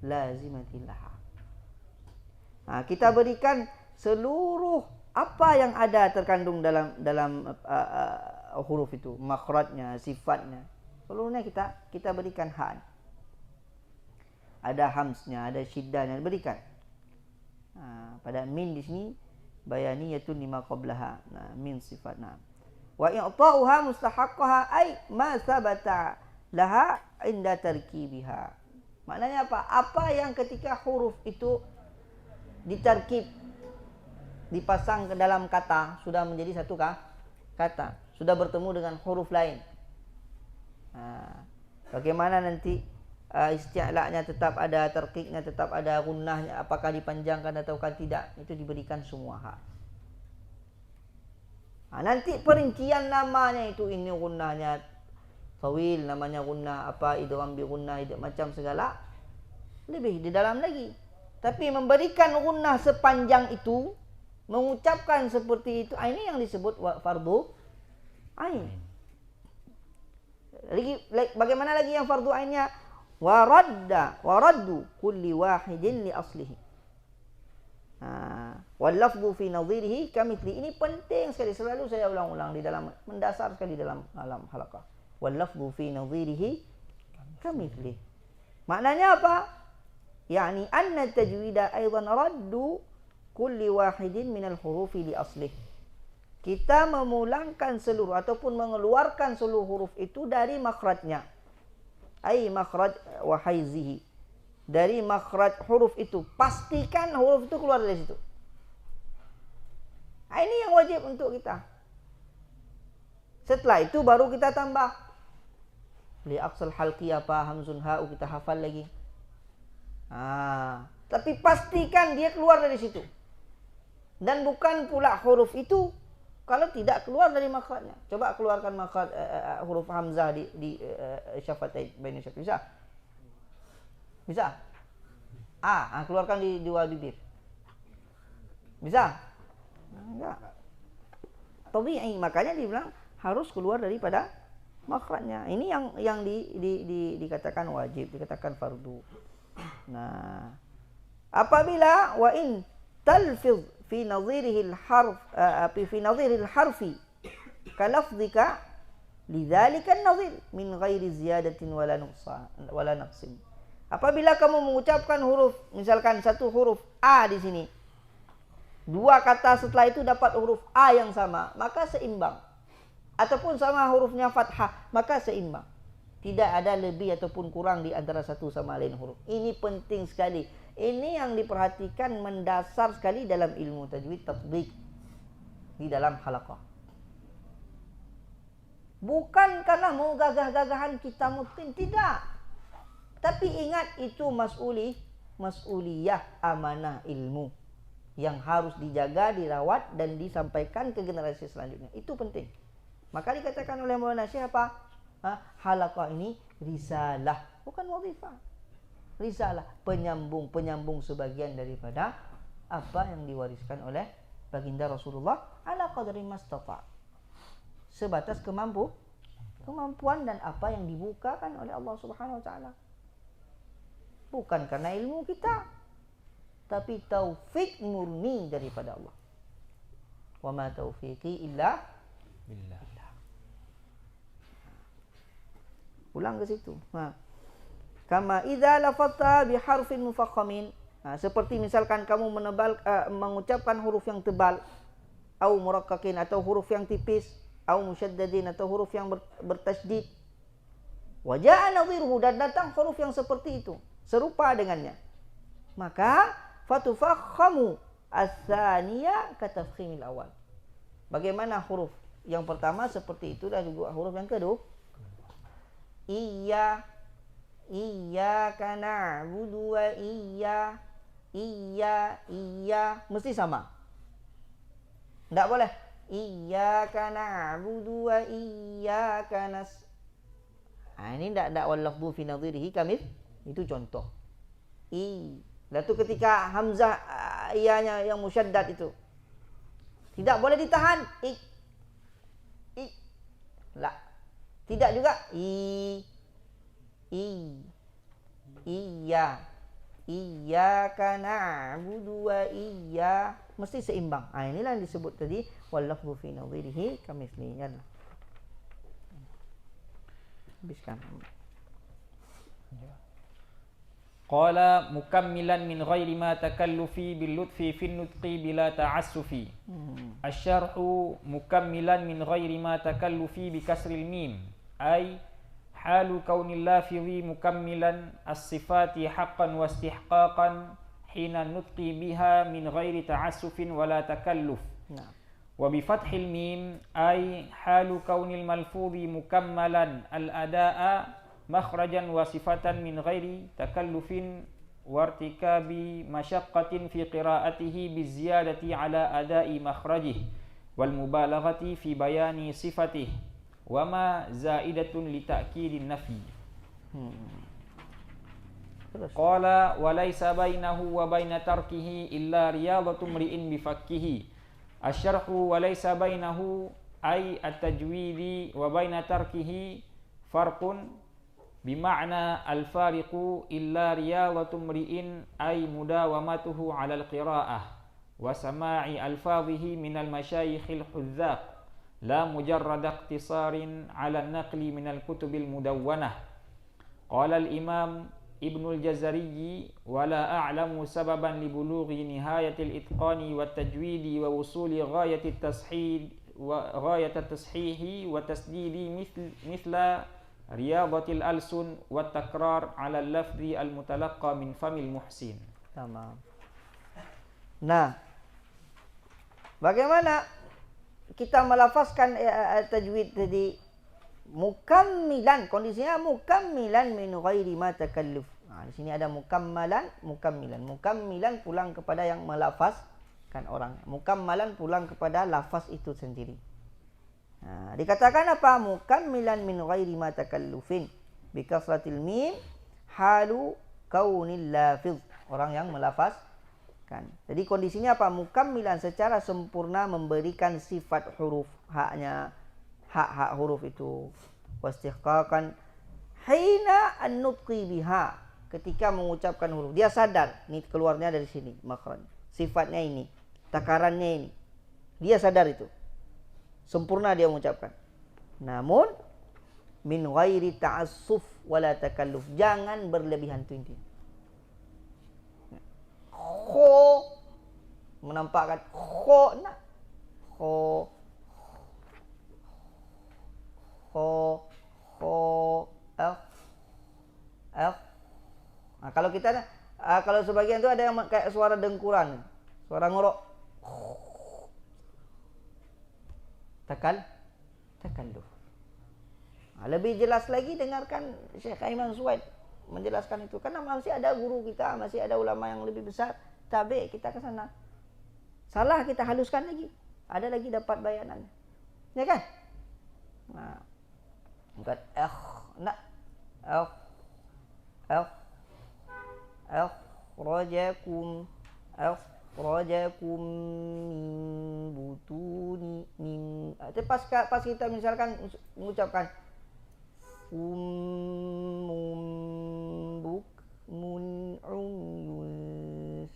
lazimatin laha. Nah, kita berikan seluruh apa yang ada terkandung dalam huruf itu, makhrajnya, sifatnya, seluruhnya kita berikan hak. Ada hamznya, ada syiddahnya, berikan. Pada min di sini bayaniyatun lima qablaha. Nah, min sifatna. Wa i'ta'uha mustahaqqaha ay ma sabata laha inda tarkibiha. Maknanya apa? Apa yang ketika huruf itu ditarkib, dipasang ke dalam kata, sudah menjadi satu kata, sudah bertemu dengan huruf lain. Bagaimana nanti isti'la'nya tetap ada, tarqiqnya tetap ada, gunnahnya apakah dipanjangkan ataukah tidak, itu diberikan semua hak. Nanti perincian namanya itu, ini gunnahnya tawil, namanya gunnah apa, idgham bi gunnah, macam segala lebih di dalam lagi. Tapi memberikan gunnah sepanjang itu, mengucapkan seperti itu, ini yang disebut fardu ain. Bagaimana lagi yang fardu ainnya? Waraddu kulli wahidin li aslihi. Wal lafdhu fi nadhirihi kamithli. Ini penting sekali, selalu saya ulang-ulang di dalam, mendasar sekali dalam halaqah. Wal lafdhu fi nadhirihi kamithli. Maknanya apa? Yani anna tajwida aidan raddu kulli wahidin minal hurufi li aslih. Kita memulangkan seluruh ataupun mengeluarkan seluruh huruf itu dari makhrajnya. Ai makhraj wa haizihi. Dari makhraj huruf itu, pastikan huruf itu keluar dari situ. Ini yang wajib untuk kita. Setelah itu baru kita tambah li aqsal halqi apa, hamzun ha'u, kita hafal lagi. Tapi pastikan dia keluar dari situ. Dan bukan pula huruf itu kalau tidak keluar dari makhrajnya. Coba keluarkan makhraj huruf hamzah di syafatain baina syafatain. Bisa? Bisa? Keluarkan di dua bibir. Bisa? Enggak. Tabi'i, makanya dibilang harus keluar daripada makhrajnya. Ini yang dikatakan wajib, dikatakan fardu. Nah, apabila wa in talfiz fi nadhirihi al-harf fi nadhirihi al-harfi kalafdhika lidzalika an-nadhir min ghairi ziyadatin wala naqsin. Apabila kamu mengucapkan huruf, misalkan satu huruf A di sini, dua kata setelah itu dapat huruf A yang sama, maka seimbang. Ataupun sama hurufnya fathah, maka seimbang. Tidak ada lebih ataupun kurang di antara satu sama lain huruf. Ini penting sekali. Ini yang diperhatikan mendasar sekali dalam ilmu tajwid tatbiq di dalam halaqah. Bukan karena mau gagah-gagahan kita mungkin, tidak. Tapi ingat itu mas'uliyah, amanah ilmu yang harus dijaga, dirawat dan disampaikan ke generasi selanjutnya. Itu penting. Maka dikatakan oleh Maulana Syekh apa? Halaqah ini risalah, bukan wazifah. Risalah, penyambung sebagian daripada apa yang diwariskan oleh baginda Rasulullah ala qadri mastata'. Sebatas kemampuan dan apa yang dibukakan oleh Allah Subhanahu wa taala. Bukan karena ilmu kita, tapi taufik murni daripada Allah. Wa ma taufiqi illa billah. Ulang ke situ. Kama idza lafadta bi harfin mufakhamin. Seperti misalkan kamu mengucapkan huruf yang tebal, au murakkakin atau huruf yang tipis, au musyaddadin atau huruf yang bertasydid. Wa ja'a nadhiruhu, dan datang huruf yang seperti itu, serupa dengannya. Maka fatufakhamu as-tsaniya ka tafkhimil awal. Bagaimana huruf yang pertama seperti itu dan juga huruf yang kedua. Iyyaka na'budu wa iya mesti sama. Enggak boleh iyyaka na'budu wa iyyaka ini enggak wal lafdhu fi nadhirihi kamil. Itu contoh. Lalu ketika hamzah iyanya yang musyaddad itu tidak boleh ditahan. La. Tidak juga iyyaka na'budu wa mesti seimbang. Inilah yang disebut tadi wal lafdhu fi nadhirihi kamitslihi. Habiskan. Qala mukammilan min ghairi ma takallufi bil lutfi fi nutqi bila ta'assufi. Asy-syarhu mukammilan min ghairi ma takallufi bi kasril mim ay halu kaunil lafzi mukammilan as-sifati haqqan wa istihqaqan hina nutqi biha min ghairi ta'assufin wala takalluf. Wa bi fathil mim ay halu kaunil malfudhi mukammalan al-ada'a makhrajan wa sifatan min ghairi takallufin wartikabi masyaqqatin fi qira'atihi bi ziyadati ala ada'i makhrajih wal mubalaghati fi bayani sifatih wa ma zaidatun li ta'kidin nafi. Qala wa laysa bainahu wa baina tarkihi illa riyadatu mri'in bi fakkihi. Asy-syarhu wa laysa bainahu ay at-tajwidi wa baina tarkihi farqun bima'na al-fariqu illa riyadatu mri'in ay mudawamatuhu 'ala al-qira'ah wa sama'i alfadhihi min al-masyayikhil huzzaq la mujarrad ikhtisarin 'ala an-naqli min al-kutubil mudawwanah. Qala al-imam Ibnul Jazari wa la a'lamu sababan li bulughi nihayatil itqani wat tajwidi wa wusuli ghayatit tashid wa ghayatat tashihi wa tasdidi mithla riyadatil alsun wat takrar 'ala al-lafzi al-mutalaqqa min famil muhsin. Tamam. Nah, bagaimana kita melafazkan tajwid tadi? Mukammilan, kondisinya mukammilan min ghairi ma takalluf. Di sini ada mukammilan. Mukammilan pulang kepada yang melafazkan orang. Mukammalan pulang kepada lafaz itu sendiri. Dikatakan apa? Mukammilan min ghairi ma takallufin bi kasratil mim halu kaunil lafiz, orang yang melafazkan. Jadi kondisinya apa? Mukammilan secara sempurna memberikan sifat huruf, hak huruf itu. Wastihqaqan hina an-nutqi biha, ketika mengucapkan huruf dia sadar ini keluarnya dari sini makhraj, sifatnya ini, takarannya ini, dia sadar itu, sempurna dia mengucapkan. Namun min ghairi ta'assuf wala takalluf, jangan berlebihan itu intinya. Kho menampakkan kho nak kalau kita kalau sebagian itu ada yang kayak suara dengkuran, suara ngorok. Takalluf. Lebih jelas lagi dengarkan Syekh Aiman Suwaid menjelaskan itu, karena masih ada guru kita, masih ada ulama yang lebih besar, tabi kita ke sana. Salah kita haluskan lagi. Ada lagi dapat bayanannya. Ya kan? Nah, bukan nak akhrajakum min butuni min. Pas kita misalkan mengucapkan bukmun umyun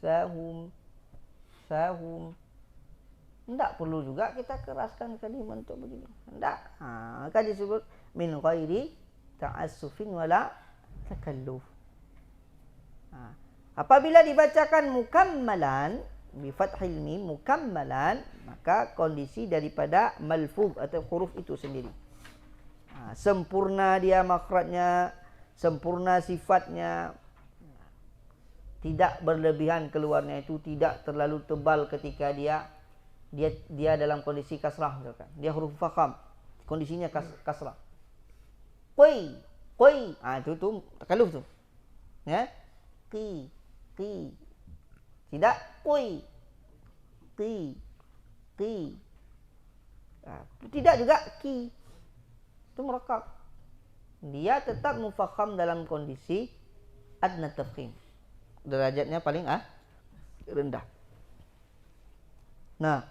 sahum. Tidak perlu juga kita keraskan kalimat untuk begini. Tidak. Maka disebut min ghairi ta'assufin wala takalluf. Apabila dibacakan mukammalan bi fathil mim, mukammalan, maka kondisi daripada malfuz atau huruf itu sendiri. Sempurna dia makhrajnya, sempurna sifatnya, tidak berlebihan keluarnya itu, tidak terlalu tebal ketika dia dalam kondisi kasrah misalkan. Dia huruf fakham, kondisinya kasrah. Qi. Itu takalluf tu. Ya. Qi. Tidak qi. Tidak juga ki. Itu murakkab. Dia tetap mufakham dalam kondisi adna tafkhim. Derajatnya paling rendah. Nah,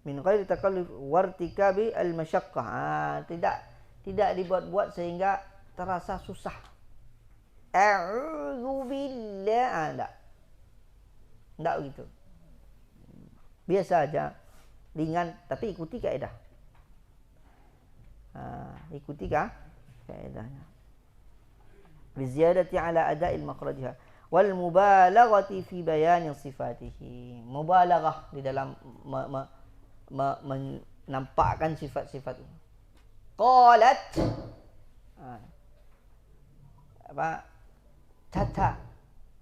min ghairi takalluf wartikabi al-masyaqqah. Tidak dibuat-buat sehingga terasa susah. A'udzu billah. Enggak begitu. Biasa aja, ringan, tapi ikuti kaedah. Ikuti kaedahnya. Biziyadati ala ada'il makhrajiha wal mubalaghati fi bayan sifatihi. Mubalaghah di dalam menampakkan sifat-sifat itu. Qalat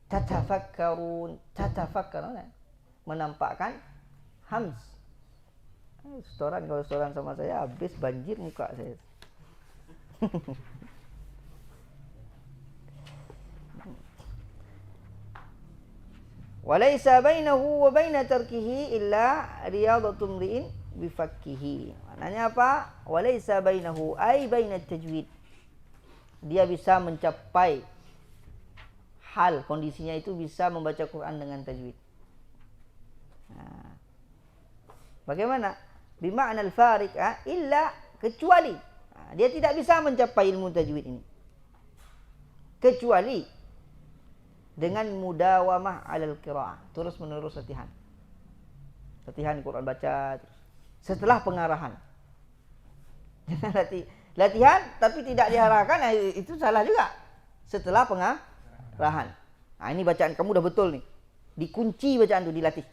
tatafakkarun, menampakkan hams. Kalau setoran sama saya habis banjir muka saya. Walaysa bainahu wa baina tarkihi illa riyadatu mri'in bifakkihi. Maknanya apa? Walaysa bainahu ay baina tajwid. Dia bisa mencapai hal, kondisinya itu bisa membaca Quran dengan tajwid. Bagaimana? Bima'na al-fariq illa, kecuali dia tidak bisa mencapai ilmu tajwid ini kecuali dengan mudawamah 'alal qiraah, terus menerus latihan Quran baca terus. Setelah pengarahan. Latihan tapi tidak diarahkan, itu salah juga. Setelah pengarahan. Ini bacaan kamu udah betul nih. Dikunci bacaan itu, dilatih.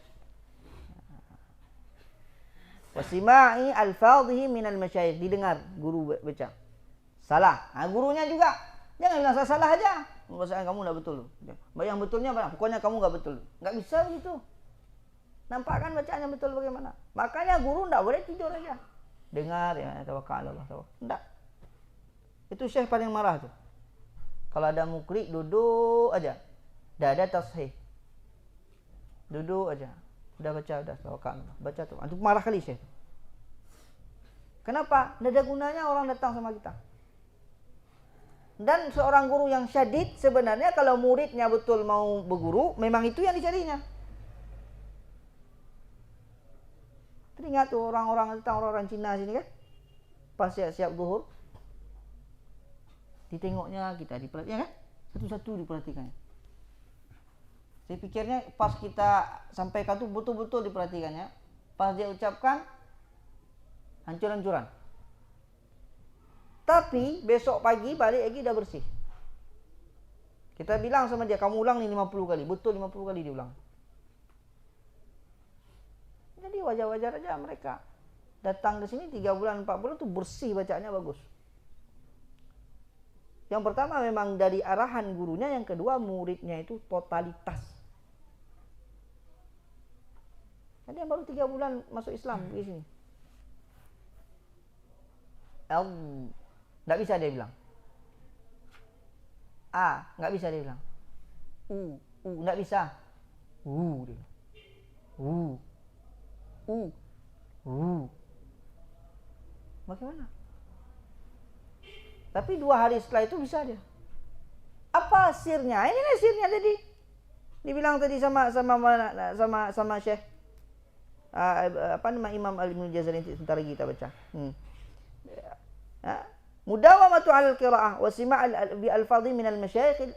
Wasima'i alfadhihi minal masyayikh, didengar guru baca. Salah. Gurunya juga jangan bilang salah aja. Bacaan kamu enggak betul. Yang betulnya apa? Pokoknya kamu enggak betul. Enggak bisa begitu. Nampakkan bacaannya betul bagaimana. Makanya guru enggak boleh tidur aja. Dengar ya, tawakkal Allah, tawakkal. Enggak. Itu syekh paling marah tuh. Kalau ada mukri duduk aja. Enggak ada tashih. Duduk aja. Udah baca, udah tawakkal. Baca tuh. Antum marah kali syekh. Kenapa? Tidak ada gunanya orang datang sama kita. Dan seorang guru yang syadid sebenarnya kalau muridnya betul mau berguru, memang itu yang dicarinya. Teringat tuh orang-orang datang, orang-orang Cina sini kan, pas siap-siap zuhur, ditengoknya kita, diperhatikan kan, satu-satu diperhatikannya. Saya pikirnya pas kita sampaikan tuh betul-betul diperhatikannya, pas dia ucapkan hancur-hancuran. Tapi besok pagi balik lagi dah bersih. Kita bilang sama dia, kamu ulang nih 50 kali. Betul 50 kali diulang. Jadi wajar-wajar aja mereka datang ke sini 3 bulan 4 bulan tuh bersih bacaannya bagus. Yang pertama memang dari arahan gurunya, yang kedua muridnya itu totalitas. Jadi yang baru 3 bulan masuk Islam di sini. Nggak bisa dia bilang. Nggak bisa dia bilang. Enggak bisa. Dia. Bagaimana? Tapi 2 hari setelah itu bisa dia. Apa sirnya? Ini nih sirnya tadi. Dibilang tadi sama Syekh Imam Al-Ibnu Jazari, sebentar lagi kita baca. Mudawamatu 'alal qiraah wa sima' bi alfadhi min al-masyayikh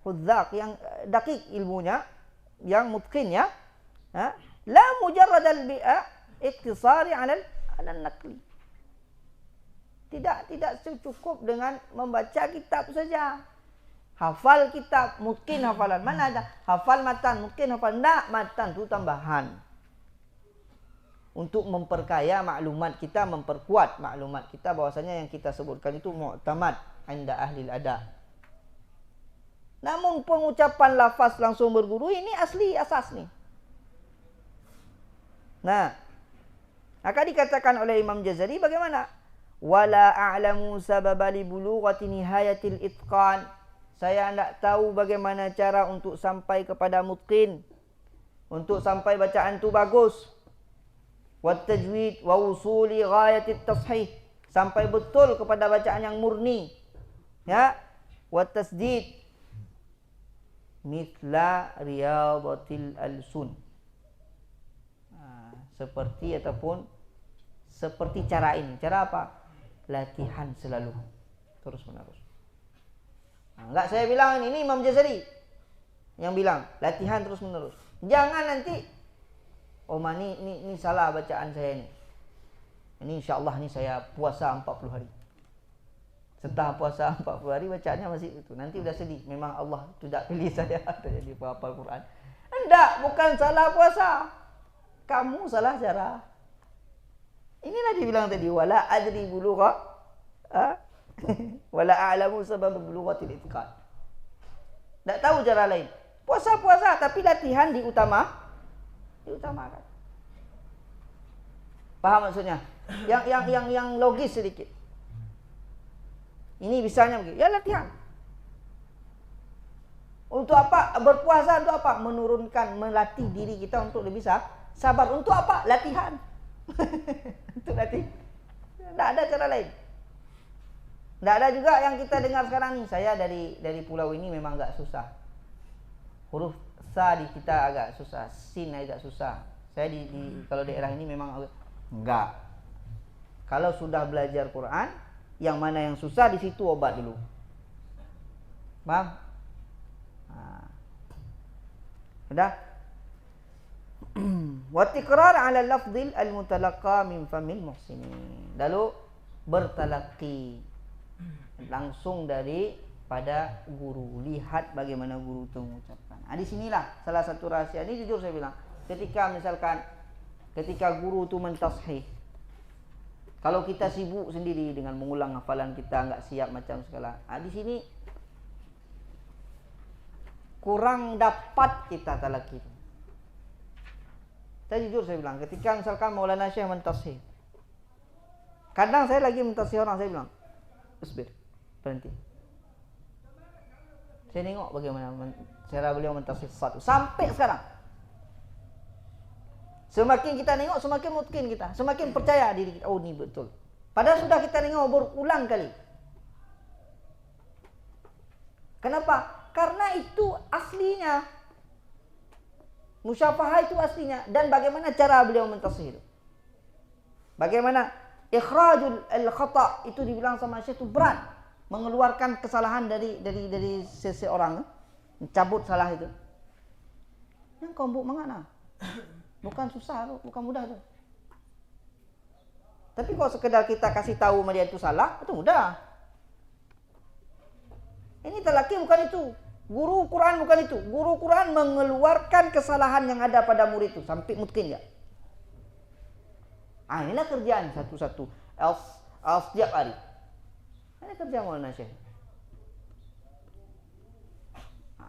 hudzaq, yang dakik ilmunya, yang mutqin ya. La mujarrad al-bi'a iktisari 'ala al-naqli. Tidak cukup dengan membaca kitab saja. Hafal kitab, mungkin hafalan. Mana ada hafal matan, mungkin hafal. Enggak, matan itu tambahan. Untuk memperkaya maklumat kita, memperkuat maklumat kita bahwasanya yang kita sebutkan itu mu'tamad inda ahli ada. Namun pengucapan lafaz langsung berguru ini asli asas nih. Nah, akan dikatakan oleh Imam Jazari bagaimana? Wala a'lamu sababa li bulughati nihayatil itqan. Saya tidak tahu bagaimana cara untuk sampai kepada mutqin, untuk sampai bacaan itu bagus. Wat tajwid wa usuli ghayatit tashih, sampai betul kepada bacaan yang murni. Ya, wat tasdid mithla riyadatil alsun. Seperti ataupun seperti cara ini. Cara apa? Latihan selalu, terus menerus. Enggak saya bilang, ini Imam Jazari yang bilang latihan terus menerus. Jangan nanti ini salah bacaan saya ini. Ini insyaallah ini saya puasa 40 hari. Setelah puasa 40 hari bacaannya masih itu. Nanti udah sedih. Memang Allah tidak pilih saya jadi penghafal Quran. Enggak, bukan salah puasa. Kamu salah cara. Inilah dibilang tadi, wala adri bulugha wala a'lamu sabab bulughatil itqan. Tak tahu cara lain. Puasa-puasa tapi latihan diutamakan. Paham maksudnya? Yang logis sedikit. Ini bisanya begitu. Ya latihan. Untuk apa? Berpuasa untuk apa? Menurunkan, melatih diri kita untuk lebih sabar. Untuk apa? Latihan. Untuk latih. Tak ada cara lain. Tak ada juga yang kita dengar sekarang ni. Saya dari pulau ini memang agak susah. Huruf sa di kita agak susah, sin agak susah. Saya kalau daerah ini memang enggak. Kalau sudah belajar Quran, yang mana yang susah di situ obat dulu. Paham? Sudah? Wa tiqrar 'ala al-lafdh al-mutalaqqa min famil muhsinin. Lalu bertalaqi langsung pada guru, lihat bagaimana guru itu mengucapkan. Di sinilah salah satu rahasia. Ini jujur saya bilang, ketika guru itu mentashih, kalau kita sibuk sendiri dengan mengulang hafalan kita, enggak siap macam segala, di sini kurang dapat kita talaqi. Saya jujur saya bilang, ketika misalkan Maulana Syekh mentashih, kadang saya lagi mentashih orang, saya bilang, usbir, berhenti. Saya tengok bagaimana cara beliau mentashih satu sampai sekarang. Semakin kita tengok, semakin mungkin kita, semakin percaya diri kita. Oh, ini betul. Padahal sudah kita tengok berulang kali. Kenapa? Karena itu aslinya. Musyafahah itu aslinya. Dan bagaimana cara beliau mentashih itu? Bagaimana ikhrajul al-khata' itu dibilang sama Syekh itu berat. Mengeluarkan kesalahan dari seseorang, mencabut salah itu. Yang kau buat mengana? Bukan susah tu, bukan mudah tu. Tapi kalau sekedar kita kasih tahu dia itu salah, itu mudah. Ini talaqi bukan itu. Guru Quran bukan itu. Guru Quran mengeluarkan kesalahan yang ada pada murid itu sampai mungkin ya. Inilah kerjaan satu-satu. Setiap hari. Ini kerja Maulana Syekh.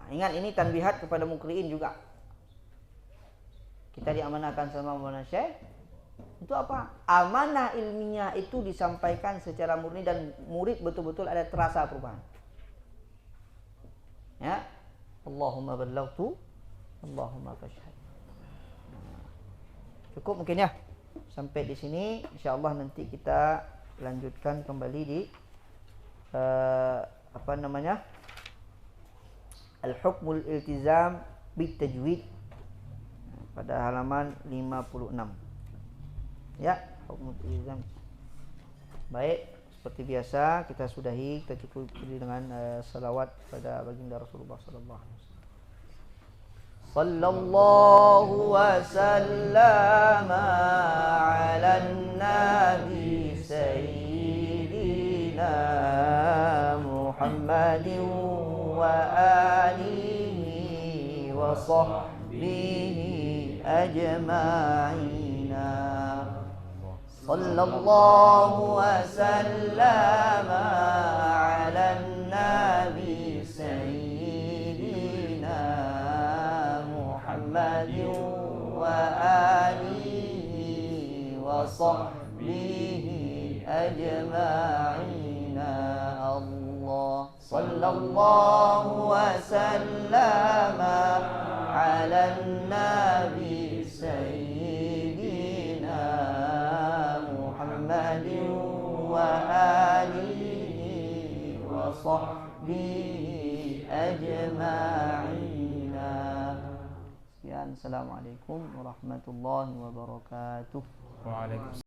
Ingat ini tanbihat kepada mukriin juga. Kita diamanahkan sama Maulana Syekh. Itu apa? Amanah ilmiah itu disampaikan secara murni dan murid betul-betul ada terasa perubahan. Ya. Allahumma ballaghtu, Allahumma fashhad. Cukup mungkin ya. Sampai di sini, insyaallah nanti kita lanjutkan kembali di Al-Hukmul Iltizam bit Tajwid pada halaman 56. Ya, Hukmul Iltizam. Baik, seperti biasa kita sudahi, kita cukupi dengan salawat pada baginda Rasulullah sallallahu alaihi wasallam. Sallallahu wa sallama ala nabi sayyidina Muhammadin wa alihi wa sahbihi ajma'ina. Sallallahu wa sallama ala nabi sayyidina Muhammadin wa alihi wa sahbihi ajma'ina. Allah sallallahu wa sallama ala nabi sayyidina Muhammadin wa alihi wa sahbihi ajma'ina. Sekian, assalamualaikum warahmatullahi wabarakatuh. Waalaikumsalam.